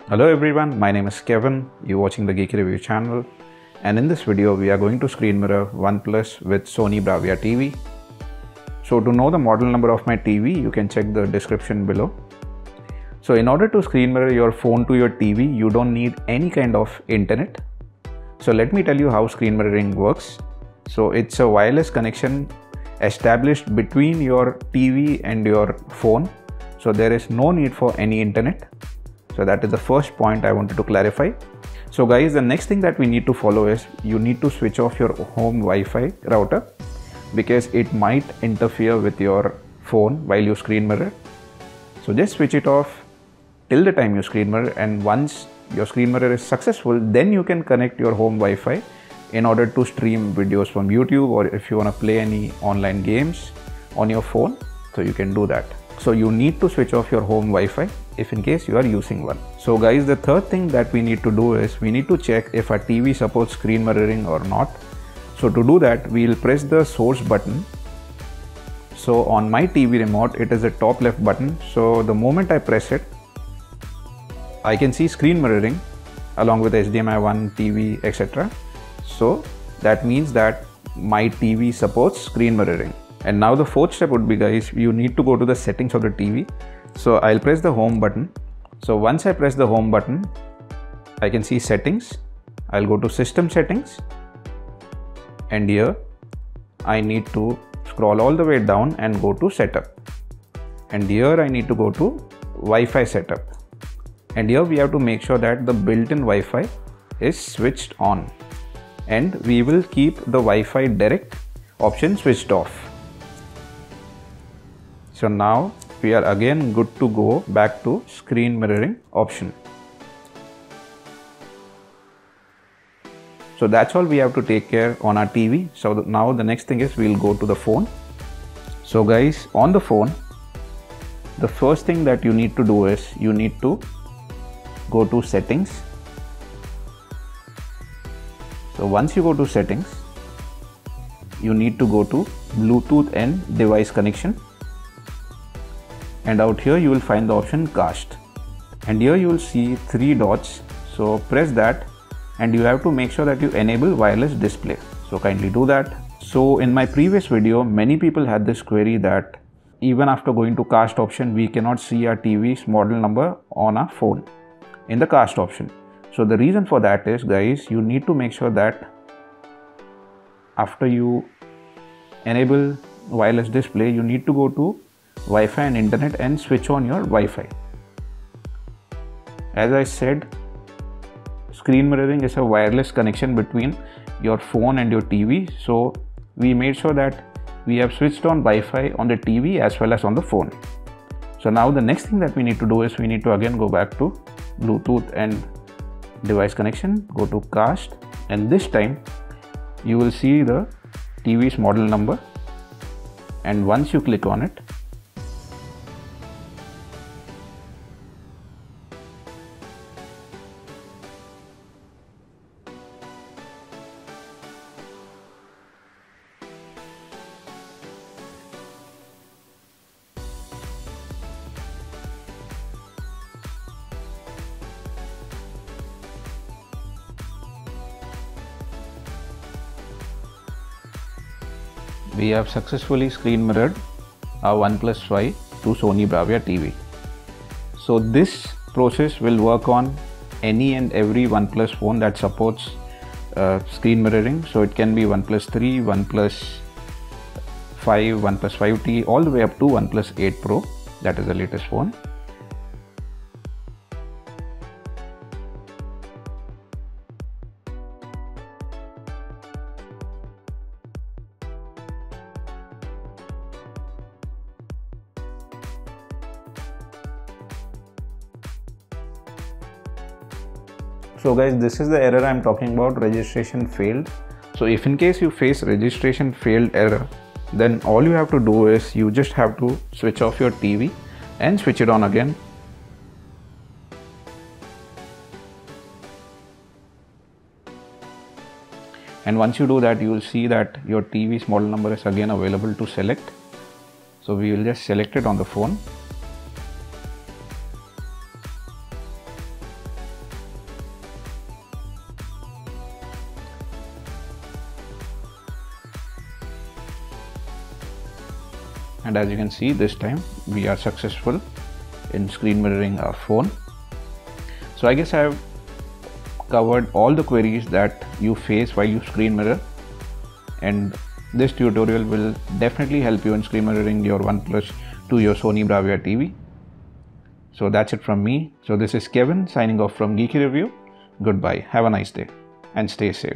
Hello everyone, my name is Kevin. You're watching the Geeky Review channel, and in this video we are going to screen mirror OnePlus with Sony Bravia TV. So to know the model number of my TV, you can check the description below. So in order to screen mirror your phone to your TV, you don't need any kind of internet. So let me tell you how screen mirroring works. So it's a wireless connection established between your TV and your phone. So there is no need for any internet. So that is the first point I wanted to clarify. So guys, the next thing that we need to follow is you need to switch off your home Wi-Fi router because it might interfere with your phone while you screen mirror. So just switch it off till the time you screen mirror, and once your screen mirror is successful, then you can connect your home Wi-Fi in order to stream videos from YouTube, or if you want to play any online games on your phone, so you can do that. So you need to switch off your home Wi-Fi if in case you are using one. So guys, the third thing that we need to do is we need to check if our TV supports screen mirroring or not. So to do that, we'll press the source button. So on my TV remote, it is the top left button. So the moment I press it, I can see screen mirroring along with HDMI 1, TV, etc. So that means that my TV supports screen mirroring. And now the fourth step would be, guys, you need to go to the settings of the TV. So I'll press the home button. So once I press the home button, I can see settings. I'll go to system settings, and here I need to scroll all the way down and go to setup. And here I need to go to Wi-Fi setup. And here we have to make sure that the built-in Wi-Fi is switched on, and we will keep the Wi-Fi direct option switched off. So now we are again good to go back to screen mirroring option. So that's all we have to take care on our TV. So now the next thing is we'll go to the phone. So guys, on the phone, the first thing that you need to do is you need to go to settings. So once you go to settings, you need to go to Bluetooth and device connection. And out here you will find the option cast, and here you will see 3 dots. So press that, and you have to make sure that you enable wireless display. So kindly do that. So in my previous video, many people had this query that even after going to cast option, we cannot see our TV's model number on our phone in the cast option. So the reason for that is, guys, you need to make sure that after you enable wireless display, you need to go to Wi-Fi and internet and switch on your Wi-Fi. As I said, screen mirroring is a wireless connection between your phone and your TV. So we made sure that we have switched on Wi-Fi on the TV as well as on the phone. So now the next thing that we need to do is we need to again go back to Bluetooth and device connection, go to cast, and this time you will see the TV's model number, and once you click on it, we have successfully screen mirrored our OnePlus 5 to Sony Bravia TV. So this process will work on any and every OnePlus phone that supports screen mirroring. So it can be OnePlus 3, OnePlus 5, OnePlus 5T, all the way up to OnePlus 8 Pro, that is the latest phone. So guys, this is the error I'm talking about, registration failed. So if in case you face registration failed error, then all you have to do is you just have to switch off your TV and switch it on again. And once you do that, you will see that your TV's model number is again available to select. So we will just select it on the phone. and as you can see, this time we are successful in screen mirroring our phone. So I guess I have covered all the queries that you face while you screen mirror, and this tutorial will definitely help you in screen mirroring your OnePlus to your Sony Bravia TV. So that's it from me. So this is Kevin signing off from Geeky Review. Goodbye, have a nice day and stay safe.